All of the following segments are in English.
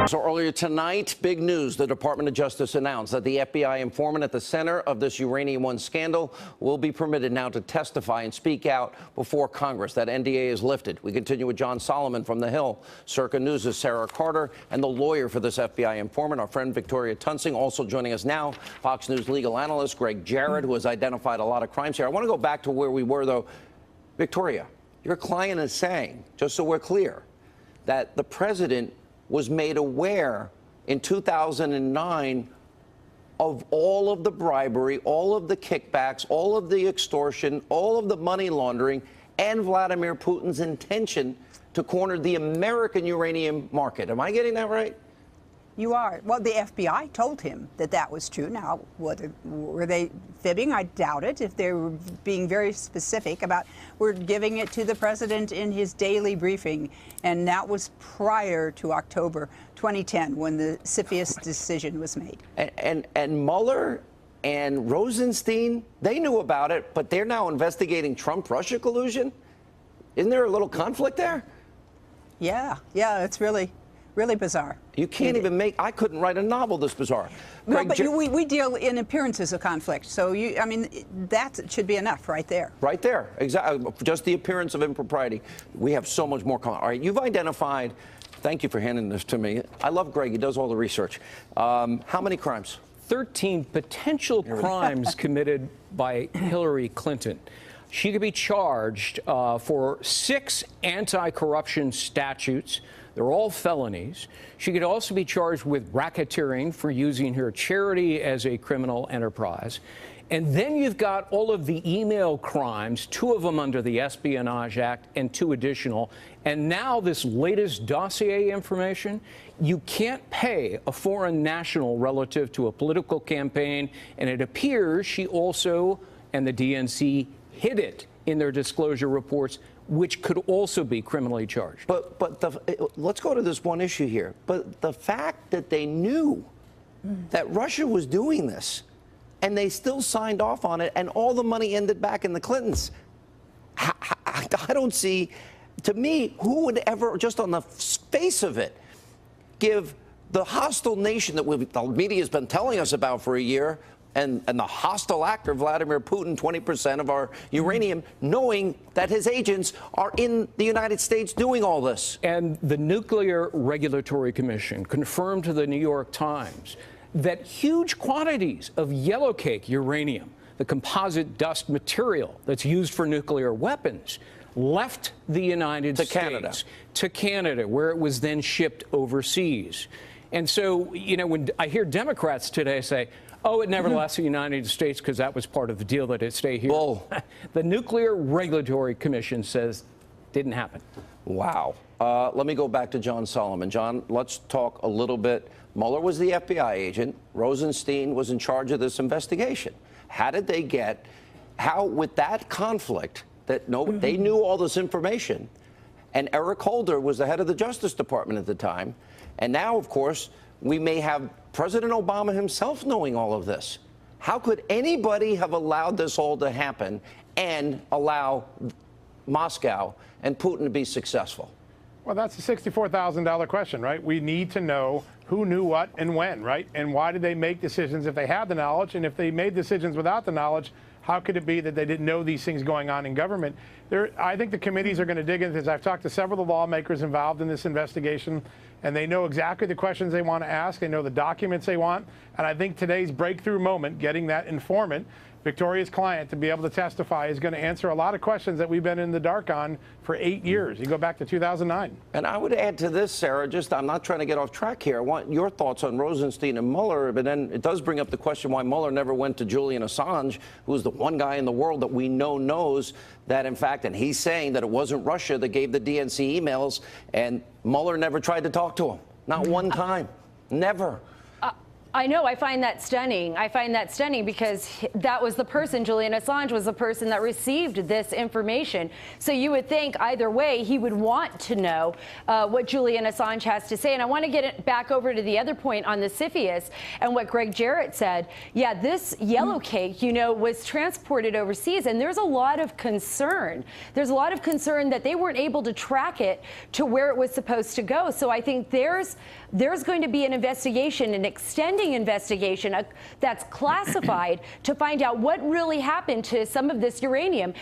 So earlier tonight, big news. The Department of Justice announced that the FBI informant at the center of this Uranium One scandal will be permitted now to testify and speak out before Congress. That NDA is lifted. We continue with John Solomon from The Hill, Circa News' Sarah Carter, and the lawyer for this FBI informant, our friend Victoria Tunsing. Also joining us now, Fox News legal analyst Greg Jarrett, who has identified a lot of crimes here. I want to go back to where we were, though. Victoria, your client is saying, just so we're clear, that the president was made aware in 2009 of all of the bribery, all of the kickbacks, all of the extortion, all of the money laundering, and Vladimir Putin's intention to corner the American uranium market. Am I getting that right? You are. Well, the FBI told him that that was true. Now, were they fibbing? I doubt it. If they were being very specific about, we're giving it to the president in his daily briefing. And that was prior to October 2010 when the CFIUS decision was made. And Mueller and Rosenstein, they knew about it, but they're now investigating Trump-Russia collusion? Isn't there a little conflict there? Yeah, it's really bizarre. You can't even make, I couldn't write a novel this bizarre. No, but we deal in appearances of conflict. So, I mean, that should be enough right there. Right there, exactly. Just the appearance of impropriety. We have so much more. All right, you've identified, thank you for handing this to me. I love Greg, he does all the research. How many crimes? 13 potential crimes committed by Hillary Clinton. She could be charged for 6 anti-corruption statutes. They're all felonies. She could also be charged with racketeering for using her charity as a criminal enterprise. And then you've got all of the email crimes, 2 of them under the Espionage Act and 2 additional. And now this latest dossier information, you can't pay a foreign national relative to a political campaign. And it appears she also, and the DNC, hid it in their disclosure reports, which could also be criminally charged. But let's go to this one issue here. But the fact that they knew that Russia was doing this, and they still signed off on it, and all the money ended back in the Clintons, I don't see, to me, who would ever, just on the face of it, give the hostile nation that the media has been telling us about for a year, and the hostile actor, Vladimir Putin, 20% of our uranium, knowing that his agents are in the United States doing all this. And the Nuclear Regulatory Commission confirmed to the New York Times that huge quantities of yellowcake uranium, the composite dust material that's used for nuclear weapons, left the United States to Canada, where it was then shipped overseas. And so, you know, when I hear Democrats today say, oh, it never left the United States because that was part of the deal that it stay here. Bull. The Nuclear Regulatory Commission says didn't happen. Wow. Let me go back to John Solomon. John, let's talk a little bit. Mueller was the FBI agent. Rosenstein was in charge of this investigation. How did they get, with that conflict, that they knew all this information, and Eric Holder was the head of the Justice Department at the time, and now, of course, we may have President Obama himself knowing all of this. How could anybody have allowed this all to happen and allow Moscow and Putin to be successful? Well, that's a $64,000 question, right? We need to know who knew what and when, right? And why did they make decisions if they had the knowledge? And if they made decisions without the knowledge, how could it be that they didn't know these things going on in government? I think the committees are going to dig into this. I've talked to several of the lawmakers involved in this investigation, and they know exactly the questions they want to ask. They know the documents they want. And I think today's breakthrough moment, getting that informant, Victoria's client, to be able to testify is going to answer a lot of questions that we've been in the dark on for 8 years. You go back to 2009. And I would add to this, Sarah, I'm not trying to get off track here. I want your thoughts on Rosenstein and Mueller, but then it does bring up the question why Mueller never went to Julian Assange, who was the one guy in the world that we know knows that, in fact, and he's saying that it wasn't Russia that gave the DNC emails, and Mueller never tried to talk to him. Not one time. Never. I know. I find that stunning. I find that stunning because that was the person, Julian Assange was the person that received this information. So you would think either way he would want to know what Julian Assange has to say. And I want to get it back over to the other point on the CFIUS and what Greg Jarrett said. Yeah, this yellow cake, you know, was transported overseas, and there's a lot of concern. There's a lot of concern that they weren't able to track it to where it was supposed to go. So I think there's going to be an investigation, an extending investigation that's classified to find out what really happened to some of this uranium.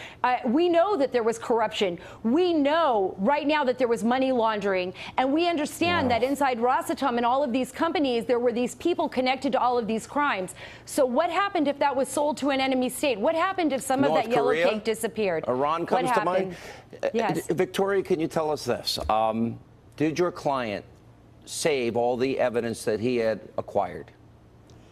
We know that there was corruption. We know right now that there was money laundering. And we understand that inside Rosatom and all of these companies, there were these people connected to all of these crimes. So what happened if that was sold to an enemy state? What happened if some of that yellow cake disappeared? Iran comes to mind. Yes. Victoria, can you tell us this? Did your client save all the evidence that he had acquired?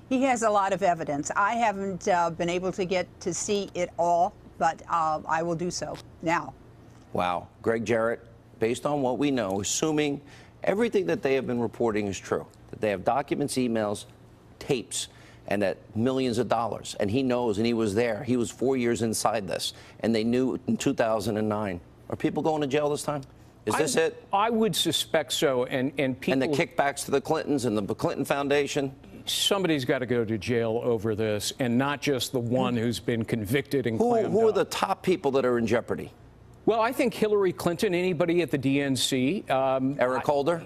He has a lot of evidence. I haven't been able to get to see it all, but I will do so now. Wow. Greg Jarrett, based on what we know, assuming everything that they have been reporting is true, that they have documents, emails, tapes, and that millions of dollars, and he knows, and he was there. He was 4 years inside this, and they knew in 2009. Are people going to jail this time? Is this it? I would suspect so, and people... And the kickbacks to the Clintons and the Clinton Foundation? Somebody's got to go to jail over this, and not just the one who's been convicted and clammed up. Who are the top people that are in jeopardy? Well, I think Hillary Clinton, anybody at the DNC. Eric Holder?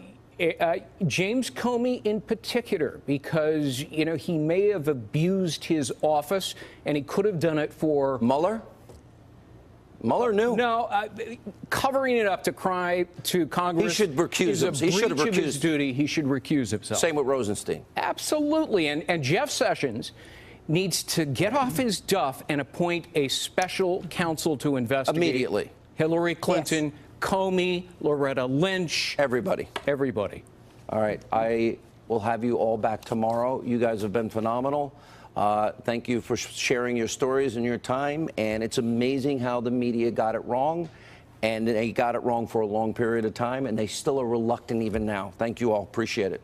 James Comey in particular, because, you know, he may have abused his office, and he could have done it for... Mueller? Mueller knew. No, covering it up to Congress. He should recuse himself. He should have recused his duty. He should recuse himself. Same with Rosenstein. Absolutely. And Jeff Sessions needs to get off his duff and appoint a special counsel to investigate. Immediately. Hillary Clinton, yes. Comey, Loretta Lynch. Everybody. Everybody. All right. I will have you all back tomorrow. You guys have been phenomenal. Thank you for sharing your stories and your time. And it's amazing how the media got it wrong. And they got it wrong for a long period of time. And they still are reluctant even now. Thank you all. Appreciate it.